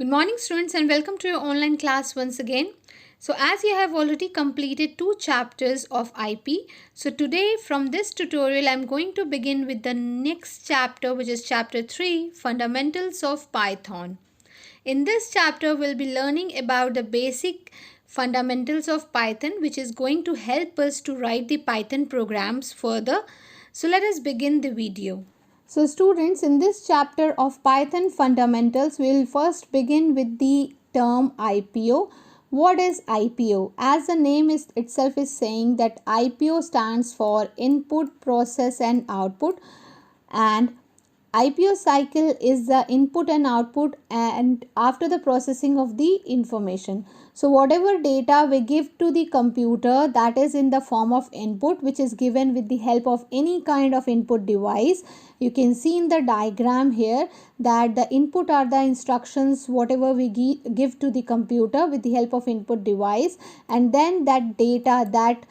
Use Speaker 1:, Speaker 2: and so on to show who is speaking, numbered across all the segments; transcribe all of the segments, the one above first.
Speaker 1: Good morning, students, and welcome to your online class once again. So, as you have already completed two chapters of IP, so today from this tutorial, I'm going to begin with the next chapter, which is chapter 3 Fundamentals of Python. In this chapter, we'll be learning about the basic fundamentals of Python, which is going to help us to write the Python programs further. So, let us begin the video. So students, in this chapter of Python fundamentals, we will first begin with the term IPO. What is IPO? As the name itself is saying that IPO stands for input, process and output, and IPO cycle is the input and output and after the processing of the information. So whatever data we give to the computer, that is in the form of input, which is given with the help of any kind of input device. You can see in the diagram here that the input are the instructions whatever we give to the computer with the help of input device, and then that data, that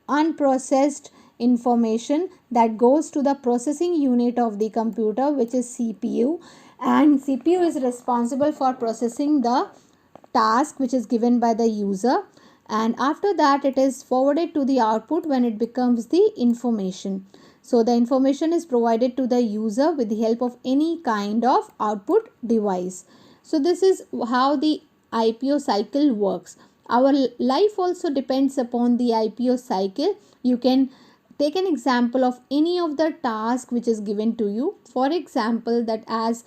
Speaker 1: unprocessed information, that goes to the processing unit of the computer, which is CPU, and CPU is responsible for processing the task which is given by the user, and after that it is forwarded to the output when it becomes the information. So the information is provided to the user with the help of any kind of output device. So this is how the IPO cycle works. Our life also depends upon the IPO cycle. You can take an example of any of the task which is given to you. For example, that as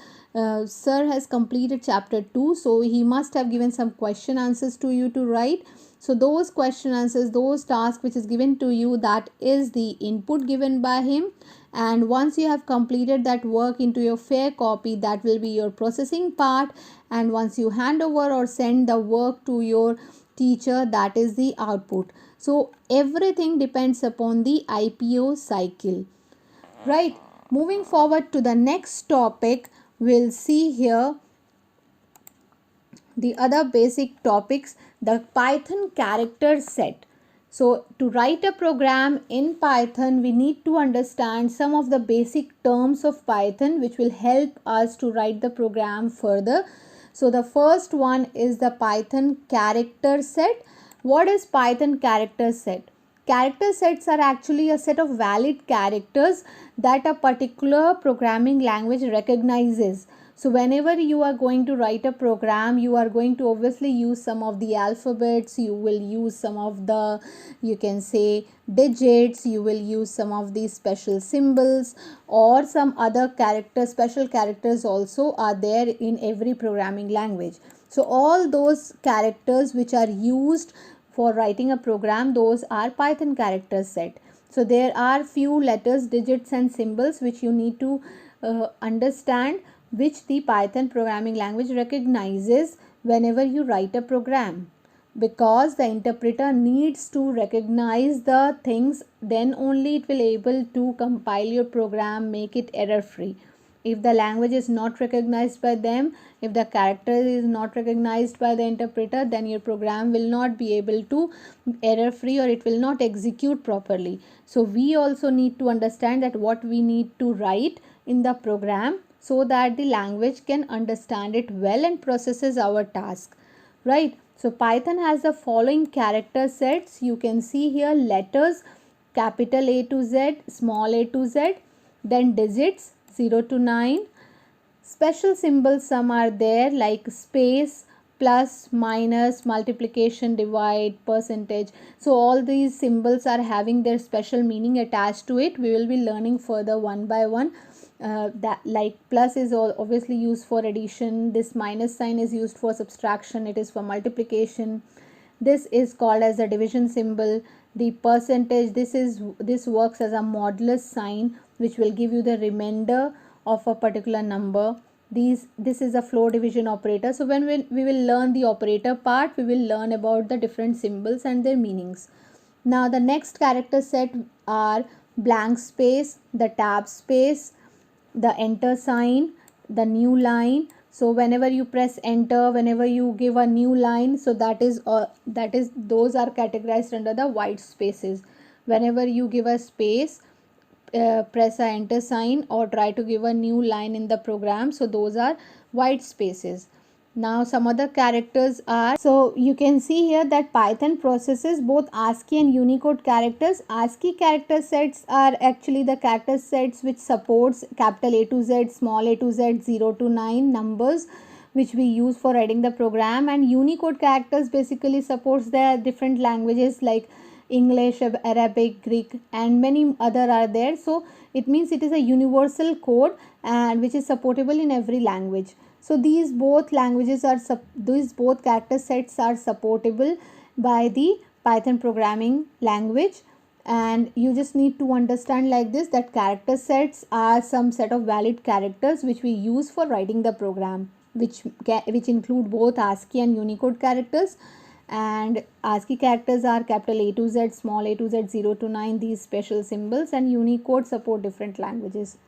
Speaker 1: sir has completed chapter 2, so he must have given some question answers to you to write. So those question answers, those tasks which is given to you, that is the input given by him, and once you have completed that work into your fair copy, that will be your processing part, and once you hand over or send the work to your teacher, that is the output. So everything depends upon the IPO cycle, right? Moving forward to the next topic, we'll see here the other basic topics, the Python character set. So to write a program in Python, we need to understand some of the basic terms of Python which will help us to write the program further. So the first one is the Python character set. What is Python character set? Character sets are actually a set of valid characters that a particular programming language recognizes. So whenever you are going to write a program, you are going to obviously use some of the alphabets, you will use some of the, you can say, digits, you will use some of these special symbols or some other characters, special characters also are there in every programming language. So all those characters which are used for writing a program, those are Python character set. So there are few letters, digits and symbols which you need to understand, which the Python programming language recognizes whenever you write a program, because the interpreter needs to recognize the things, then only it will able to compile your program, make it error free. If the language is not recognized by them, if the character is not recognized by the interpreter, then your program will not be able to error free, or it will not execute properly. So we also need to understand that what we need to write in the program so that the language can understand it well and processes our task, right? So Python has the following character sets. You can see here letters, capital A to Z, small a to Z, then digits 0 to 9, special symbols some are there like space, plus, minus, multiplication, divide, percentage. So all these symbols are having their special meaning attached to it. We will be learning further one by one. That like plus is obviously used for addition, this minus sign is used for subtraction, it is for multiplication. This is called as a division symbol. The percentage, this works as a modulus sign which will give you the remainder of a particular number. This is a floor division operator. So when we will learn the operator part, we will learn about the different symbols and their meanings. Now the next character set are blank space, the tab space, the enter sign, the new line. So whenever you press enter, whenever you give a new line, so that is those are categorized under the white spaces. Whenever you give a space, press a enter sign or try to give a new line in the program, so those are white spaces. Now some other characters are, so you can see here that Python processes both ASCII and Unicode characters. ASCII character sets are actually the character sets which supports capital A to Z, small a to Z, 0 to 9 numbers, which we use for writing the program. And Unicode characters basically supports the different languages like English, Arabic, Greek, and many other are there. So it means it is a universal code and which is supportable in every language. So these both languages are these both character sets are supportable by the Python programming language. And you just need to understand like this, that character sets are some set of valid characters which we use for writing the program, which include both ASCII and Unicode characters. And ASCII characters are capital A to Z, small a to Z, 0 to 9, these special symbols, and Unicode support different languages.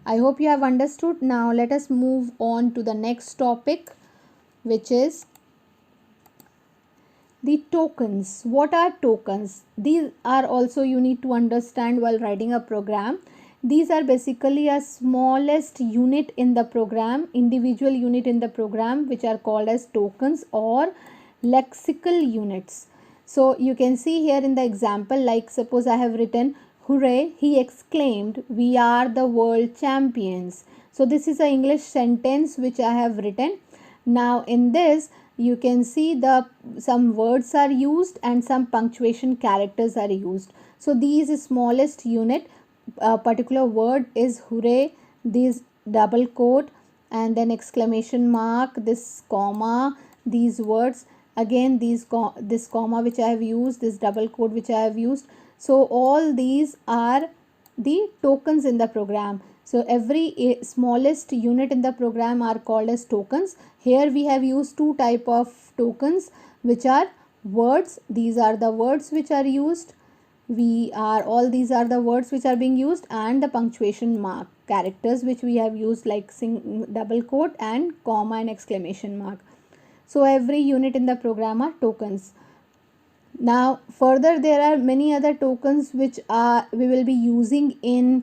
Speaker 1: I hope you have understood. Now let us move on to the next topic, which is the tokens. What are tokens? These are also you need to understand while writing a program. These are basically a smallest unit in the program, individual unit in the program, which are called as tokens or lexical units. So you can see here in the example, like suppose I have written, "Hooray," he exclaimed, "we are the world champions." So this is an English sentence which I have written. Now in this you can see some words are used and some punctuation characters are used. So these smallest unit, a particular word is hooray, this double quote, and then exclamation mark, this comma, these words, again this comma which I have used, this double quote which I have used. So all these are the tokens in the program. So every smallest unit in the program are called as tokens. Here we have used two type of tokens, which are words. These are the words which are used. All these are the words which are being used, and the punctuation mark characters which we have used, like double quote and comma and exclamation mark. So every unit in the program are tokens. Now further there are many other tokens which we will be using in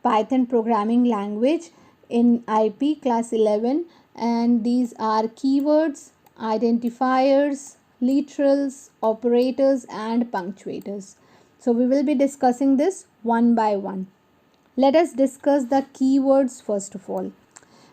Speaker 1: Python programming language in IP class 11, and these are keywords, identifiers, literals, operators, and punctuators. So we will be discussing this one by one. Let us discuss the keywords first of all.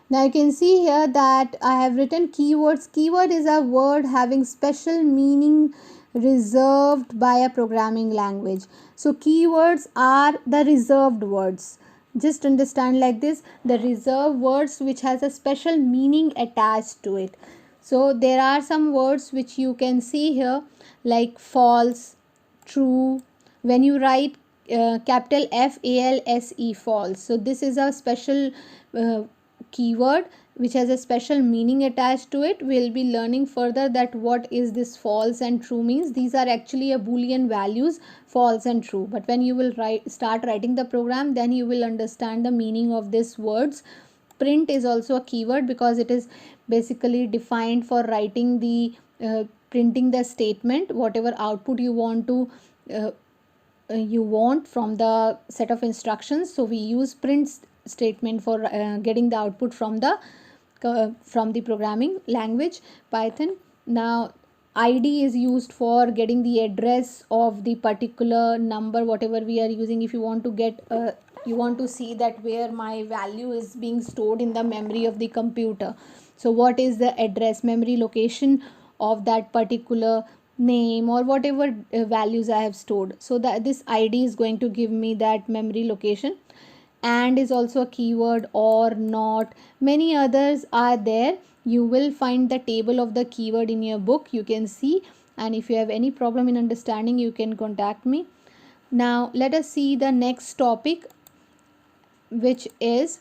Speaker 1: Now you can see here that I have written keywords. Keyword is a word having special meaning reserved by a programming language. So keywords are the reserved words. Just understand like this, the reserved words which has a special meaning attached to it. So there are some words which you can see here, like false, true. When you write capital FALSE, false, so this is a special keyword which has a special meaning attached to it. We'll be learning further that what is this false and true means. These are actually a boolean values, false and true, but when you will start writing the program, then you will understand the meaning of these words. Print is also a keyword because it is basically defined for writing the printing the statement, whatever output you want from the set of instructions. So we use print statement for getting the output from the programming language Python. Now id is used for getting the address of the particular number whatever we are using. If you want to get you want to see that where my value is being stored in the memory of the computer, so what is the address, memory location of that particular name or whatever values I have stored, so that this id is going to give me that memory location. And is also a keyword, or not, many others are there. You will find the table of the keyword in your book, you can see, and if you have any problem in understanding, you can contact me. Now let us see the next topic, which is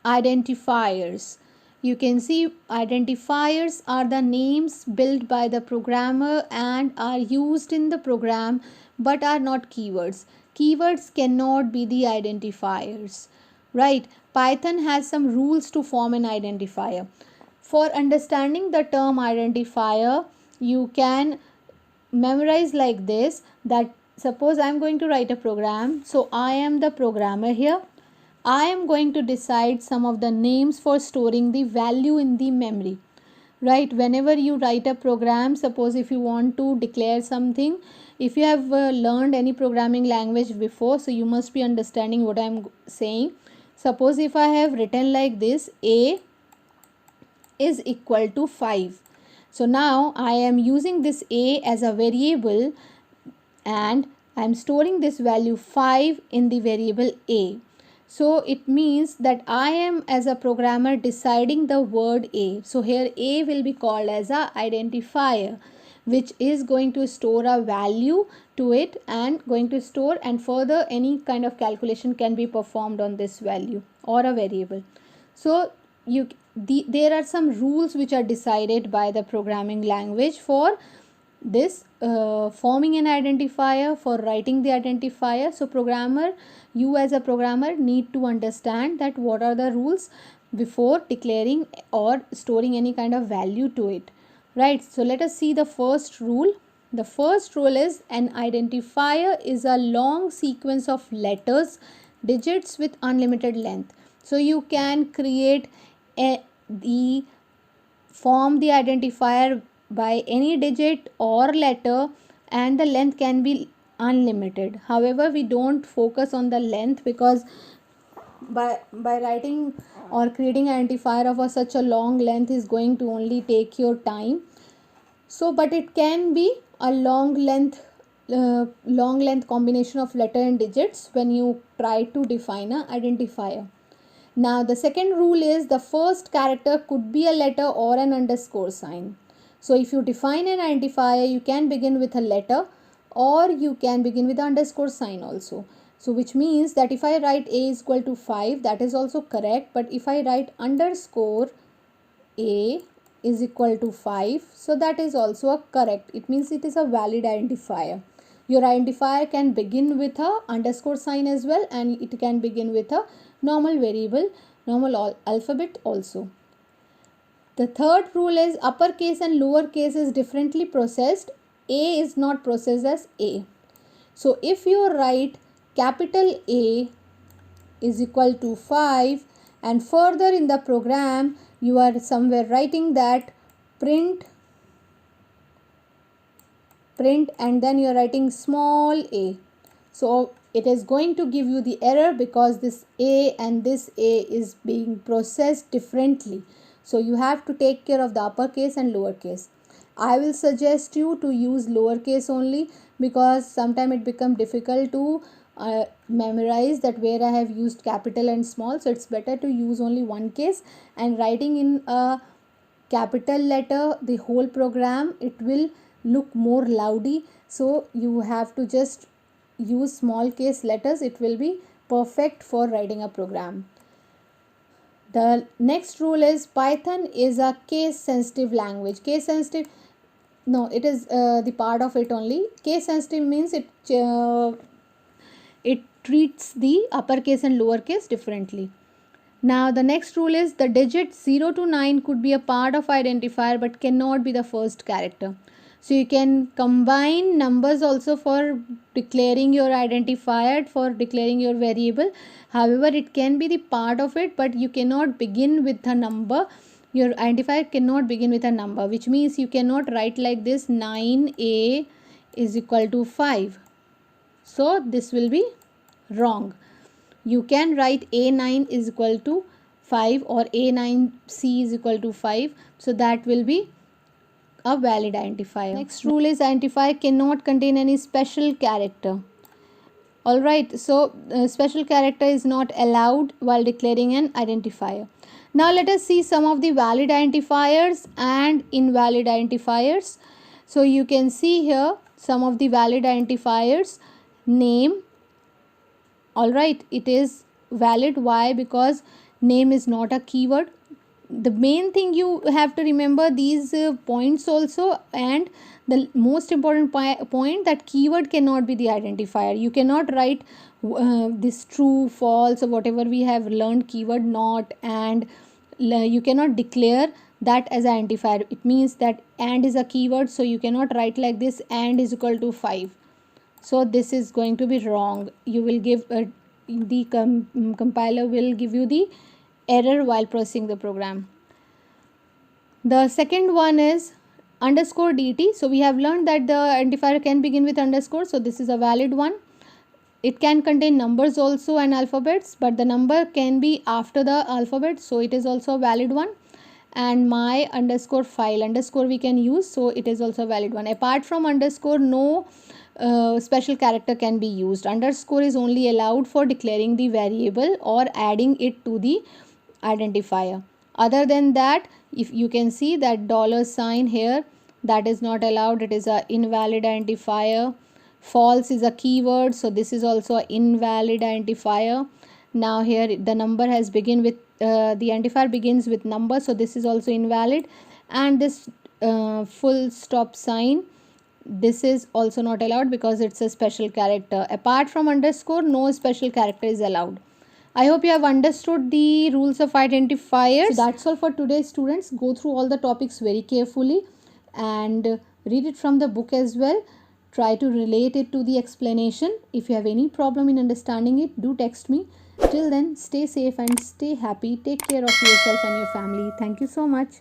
Speaker 1: identifiers. You can see identifiers are the names built by the programmer and are used in the program but are not keywords. Keywords cannot be the identifiers, right? Python has some rules to form an identifier. For understanding the term identifier, you can memorize like this, that suppose I am going to write a program. So I am the programmer here. I am going to decide some of the names for storing the value in the memory. right? Whenever you write a program, suppose if you want to declare something, if you have learned any programming language before, so you must be understanding what I'm saying. Suppose if I have written like this, a is equal to 5. So now I am using this a as a variable, and I am storing this value 5 in the variable a. So it means that I am, as a programmer, deciding the word a. So here a will be called as a identifier, which is going to store a value to it and going to store, and further any kind of calculation can be performed on this value or a variable. So there are some rules which are decided by the programming language for this forming an identifier, for writing the identifier. So you as a programmer need to understand that what are the rules before declaring or storing any kind of value to it, right? So let us see the first rule. The first rule is an identifier is a long sequence of letters, digits with unlimited length. So you can create the form the identifier by any digit or letter, and the length can be unlimited. However, we don't focus on the length, because by writing or creating identifier of such a long length is going to only take your time. So but it can be a long length combination of letter and digits when you try to define a identifier. Now the second rule is the first character could be a letter or an underscore sign. So if you define an identifier, you can begin with a letter or you can begin with underscore sign also. So which means that if I write a is equal to 5, that is also correct. But if I write underscore a is equal to 5, so that is also a correct. It means it is a valid identifier. Your identifier can begin with a underscore sign as well, and it can begin with a normal variable, normal alphabet also. The third rule is uppercase and lowercase is differently processed. A is not processed as A. So if you write capital A is equal to 5, and further in the program you are somewhere writing that print, and then you are writing small a, so it is going to give you the error because this a and this a is being processed differently. So you have to take care of the uppercase and lowercase. I will suggest you to use lowercase only, because sometimes it becomes difficult to memorize that where I have used capital and small. So it's better to use only one case, and writing in a capital letter the whole program, it will look more loudy. So you have to just use small case letters. It will be perfect for writing a program. The next rule is Python is a case sensitive language. Case sensitive, no, it is the part of it only. Case sensitive means it treats the uppercase and lowercase differently. Now the next rule is the digits 0 to 9 could be a part of identifier but cannot be the first character. So you can combine numbers also for declaring your identifier, for declaring your variable. However, it can be the part of it, but you cannot begin with a number. Your identifier cannot begin with a number, which means you cannot write like this 9a is equal to 5. So this will be wrong. You can write a9 is equal to 5 or a9c is equal to 5. So that will be a valid identifier. Next rule is identifier cannot contain any special character. Alright, so special character is not allowed while declaring an identifier. Now let us see some of the valid identifiers and invalid identifiers. So you can see here some of the valid identifiers. Name, alright, it is valid. Why? Because name is not a keyword. The main thing you have to remember these points also, and the most important point that keyword cannot be the identifier. You cannot write this true, false, or whatever we have learned, keyword, not, and you cannot declare that as identifier. It means that and is a keyword, so you cannot write like this and is equal to 5. So this is going to be wrong. You will give the compiler will give you the error while processing the program. The second one is underscore dt. So we have learned that the identifier can begin with underscore, so this is a valid one. It can contain numbers also and alphabets, but the number can be after the alphabet, so it is also a valid one. And my underscore file underscore we can use, so it is also a valid one. Apart from underscore, no special character can be used. Underscore is only allowed for declaring the variable or adding it to the identifier. Other than that, if you can see that dollar sign here, that is not allowed, it is a invalid identifier. False is a keyword, so this is also an invalid identifier. Now here the number has begin with the identifier begins with number, so this is also invalid. And this full stop sign, this is also not allowed because it's a special character. Apart from underscore, no special character is allowed. I hope you have understood the rules of identifiers. So that's all for today, students. Go through all the topics very carefully and read it from the book as well. Try to relate it to the explanation. If you have any problem in understanding it, do text me. Till then, stay safe and stay happy. Take care of yourself and your family. Thank you so much.